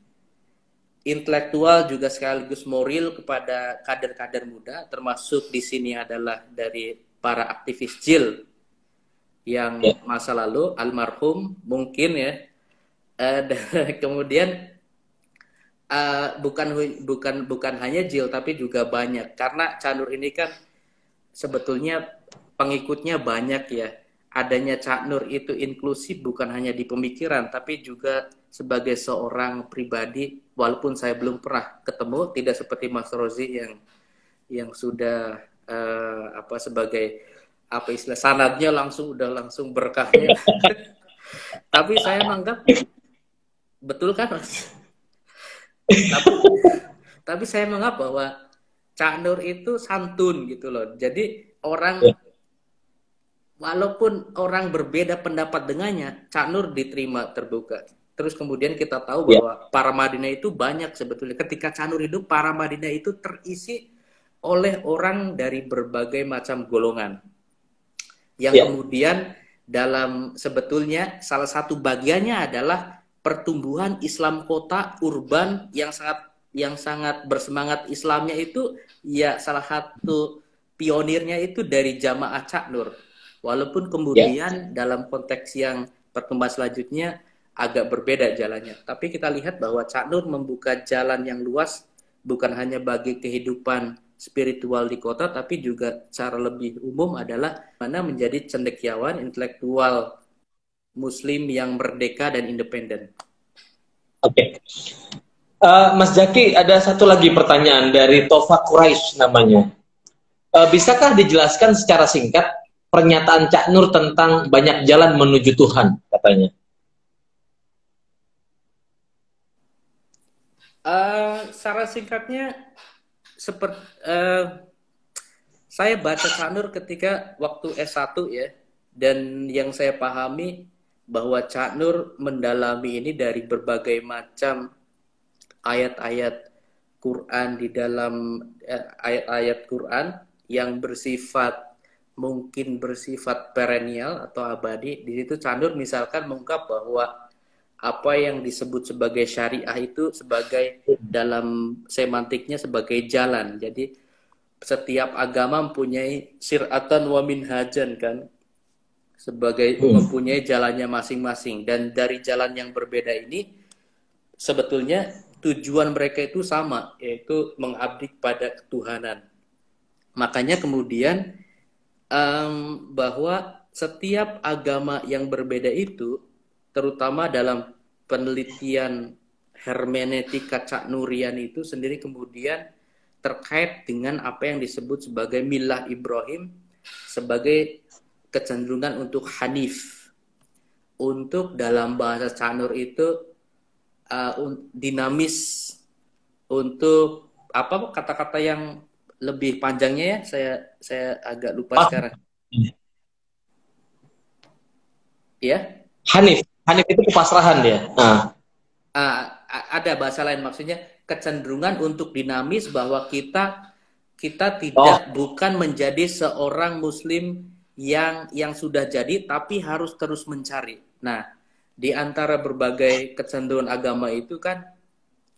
intelektual juga sekaligus moral kepada kader-kader muda, termasuk di sini adalah dari para aktivis JIL yang masa lalu almarhum mungkin ya. Kemudian bukan hanya JIL tapi juga banyak, karena Cak Nur ini kan sebetulnya pengikutnya banyak ya. Adanya Cak Nur itu inklusif bukan hanya di pemikiran tapi juga sebagai seorang pribadi, walaupun saya belum pernah ketemu, tidak seperti Mas Rozi yang sudah sebagai apa istilah sanadnya langsung berkahnya. Tapi saya menganggap betul kan Mas? Tapi saya menganggap bahwa Cak Nur itu santun gitu loh. Jadi walaupun orang berbeda pendapat dengannya, Cak Nur diterima terbuka. Terus kemudian kita tahu bahwa para Madinah itu banyak sebetulnya. Ketika Cak Nur hidup, para Madinah itu terisi oleh orang dari berbagai macam golongan. Yang kemudian dalam sebetulnya salah satu bagiannya adalah pertumbuhan Islam kota urban yang sangat bersemangat Islamnya itu ya, salah satu pionirnya itu dari jamaah Cak Nur. Walaupun kemudian dalam konteks yang perkembangan selanjutnya agak berbeda jalannya. Tapi kita lihat bahwa Cak Nur membuka jalan yang luas bukan hanya bagi kehidupan spiritual di kota, tapi juga secara lebih umum adalah mana menjadi cendekiawan intelektual Muslim yang merdeka dan independen. Oke. Mas Zaki, ada satu lagi pertanyaan dari Tova Quraisy namanya. Bisakah dijelaskan secara singkat pernyataan Cak Nur tentang banyak jalan menuju Tuhan, katanya? Secara singkatnya, saya baca Cak Nur ketika waktu S1 ya, dan yang saya pahami bahwa Cak Nur mendalami ini dari berbagai macam ayat-ayat Quran, di dalam ayat-ayat Quran yang mungkin bersifat perennial atau abadi. Di situ Cak Nur misalkan mengungkap bahwa apa yang disebut sebagai syariah itu sebagai, dalam semantiknya, sebagai jalan. Jadi setiap agama mempunyai sir'atan wa minhajan kan. sebagai mempunyai jalannya masing-masing, dan dari jalan yang berbeda ini sebetulnya tujuan mereka itu sama, yaitu mengabdi pada ketuhanan. Makanya kemudian bahwa setiap agama yang berbeda itu, terutama dalam penelitian hermeneutika Cak Nurian itu sendiri, kemudian terkait dengan apa yang disebut sebagai milah Ibrahim, sebagai kecenderungan untuk hanif. Untuk dalam bahasa Cak Nur itu dinamis, untuk apa kata-kata yang lebih panjangnya ya, saya agak lupa sekarang. Ya? Hanif itu kepasrahan dia. Ada bahasa lain, maksudnya kecenderungan untuk dinamis, bahwa kita tidak bukan menjadi seorang muslim yang sudah jadi, tapi harus terus mencari. Nah, di antara berbagai kecenderungan agama itu kan,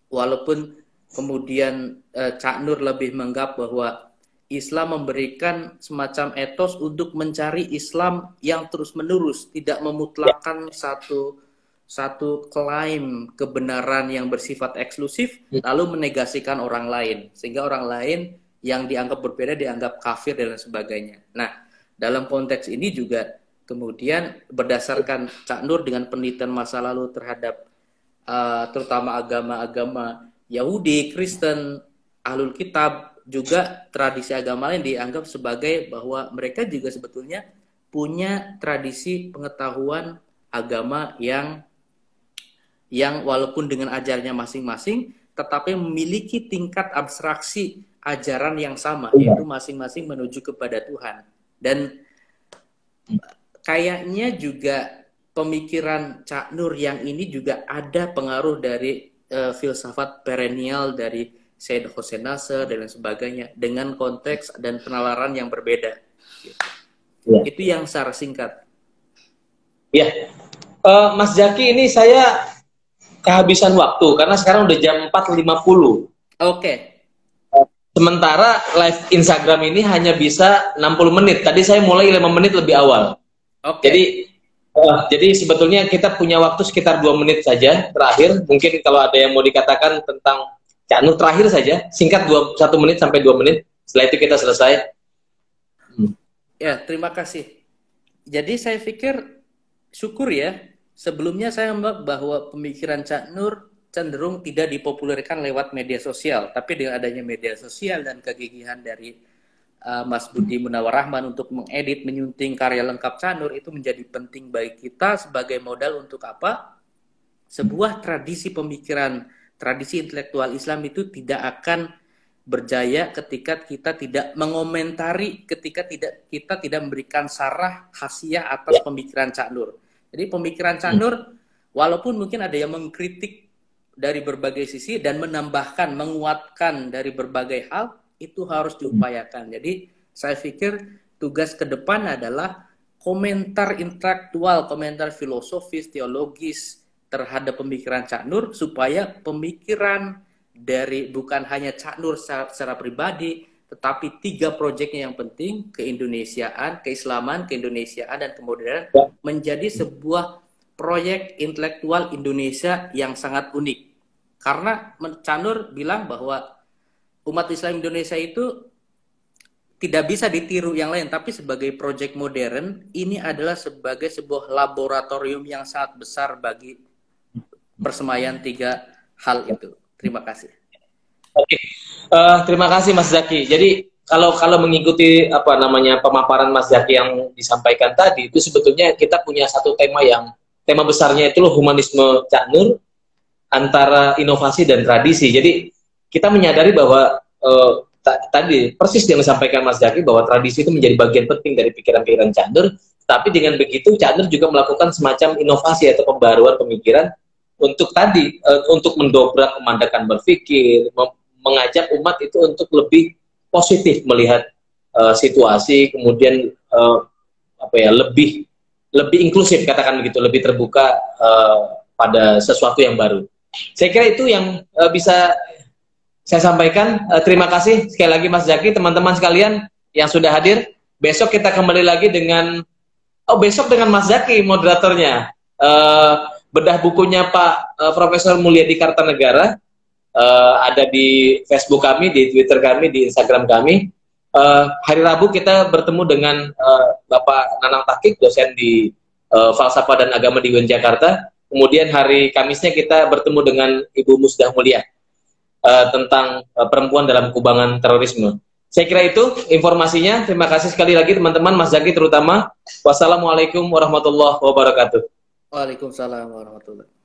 walaupun kemudian Cak Nur lebih menganggap bahwa Islam memberikan semacam etos untuk mencari Islam yang terus-menerus, tidak memutlakkan satu klaim kebenaran yang bersifat eksklusif, lalu menegasikan orang lain, sehingga orang lain yang dianggap berbeda dianggap kafir dan sebagainya. Nah, dalam konteks ini juga kemudian berdasarkan Cak Nur dengan penelitian masa lalu terhadap terutama agama-agama Yahudi, Kristen, Ahlul Kitab, juga tradisi agama lain dianggap sebagai bahwa mereka juga sebetulnya punya tradisi pengetahuan agama yang walaupun dengan ajarannya masing-masing, tetapi memiliki tingkat abstraksi ajaran yang sama, yaitu masing-masing menuju kepada Tuhan. Dan kayaknya juga pemikiran Cak Nur yang ini juga ada pengaruh dari filsafat perennial dari Syed Hossein Nasr dan lain sebagainya, dengan konteks dan penalaran yang berbeda. Ya. Itu yang secara singkat. Ya, Mas Zaki, ini saya kehabisan waktu karena sekarang udah jam 4.50. Oke. Sementara live Instagram ini hanya bisa 60 menit. Tadi saya mulai 5 menit lebih awal. Oke. Jadi sebetulnya kita punya waktu sekitar 2 menit saja terakhir. Mungkin kalau ada yang mau dikatakan tentang Cak Nur terakhir saja, singkat 1 menit sampai 2 menit. Setelah itu kita selesai. Ya, terima kasih. Jadi saya pikir syukur ya. Sebelumnya saya menganggap bahwa pemikiran Cak Nur cenderung tidak dipopulerkan lewat media sosial. Tapi dengan adanya media sosial dan kegigihan dari Mas Budi Munawar Rahman untuk mengedit, menyunting karya lengkap Cak Nur, itu menjadi penting bagi kita sebagai modal untuk apa? Sebuah tradisi pemikiran, tradisi intelektual Islam itu tidak akan berjaya ketika kita tidak mengomentari, ketika kita tidak memberikan sarah hasiah atas pemikiran Cak Nur. Jadi pemikiran Cak Nur, walaupun mungkin ada yang mengkritik dari berbagai sisi dan menambahkan, menguatkan dari berbagai hal, itu harus diupayakan. Jadi saya pikir tugas ke depan adalah komentar intelektual, komentar filosofis, teologis terhadap pemikiran Cak Nur, supaya pemikiran dari bukan hanya Cak Nur secara pribadi, tetapi 3 proyeknya yang penting, keindonesiaan, keislaman, keindonesiaan, dan kemodernan, menjadi sebuah proyek intelektual Indonesia yang sangat unik. Karena Cak Nur bilang bahwa umat Islam Indonesia itu tidak bisa ditiru yang lain, tapi sebagai proyek modern, ini adalah sebagai sebuah laboratorium yang sangat besar bagi persemaian 3 hal itu. Terima kasih. Oke, terima kasih Mas Zaki. Jadi kalau mengikuti pemaparan Mas Zaki yang disampaikan tadi, itu sebetulnya kita punya satu tema besarnya itu loh, humanisme Cak Nur antara inovasi dan tradisi. Jadi kita menyadari bahwa tadi persis yang disampaikan Mas Zaki, bahwa tradisi itu menjadi bagian penting dari pikiran-pikiran Cak Nur. Tapi dengan begitu Cak Nur juga melakukan semacam inovasi atau pembaruan pemikiran untuk untuk mendobrak pemandakan berpikir, mengajak umat itu untuk lebih positif melihat situasi, kemudian lebih inklusif, katakan begitu, lebih terbuka pada sesuatu yang baru. Saya kira itu yang bisa saya sampaikan. Terima kasih sekali lagi Mas Zaki, teman-teman sekalian yang sudah hadir. Besok kita kembali lagi dengan Oh, besok dengan Mas Zaki moderatornya. Bedah bukunya Pak Profesor Mulyadi Kartanegara ada di Facebook kami, di Twitter kami, di Instagram kami. Hari Rabu kita bertemu dengan Bapak Nanang Takik, dosen di Falsafah dan Agama di UIN Jakarta. Kemudian hari Kamisnya kita bertemu dengan Ibu Musdah Mulia tentang perempuan dalam kubangan terorisme. Saya kira itu informasinya. Terima kasih sekali lagi teman-teman, Mas Zaki terutama. Wassalamualaikum warahmatullahi wabarakatuh. Waalaikumsalam warahmatullahi wabarakatuh.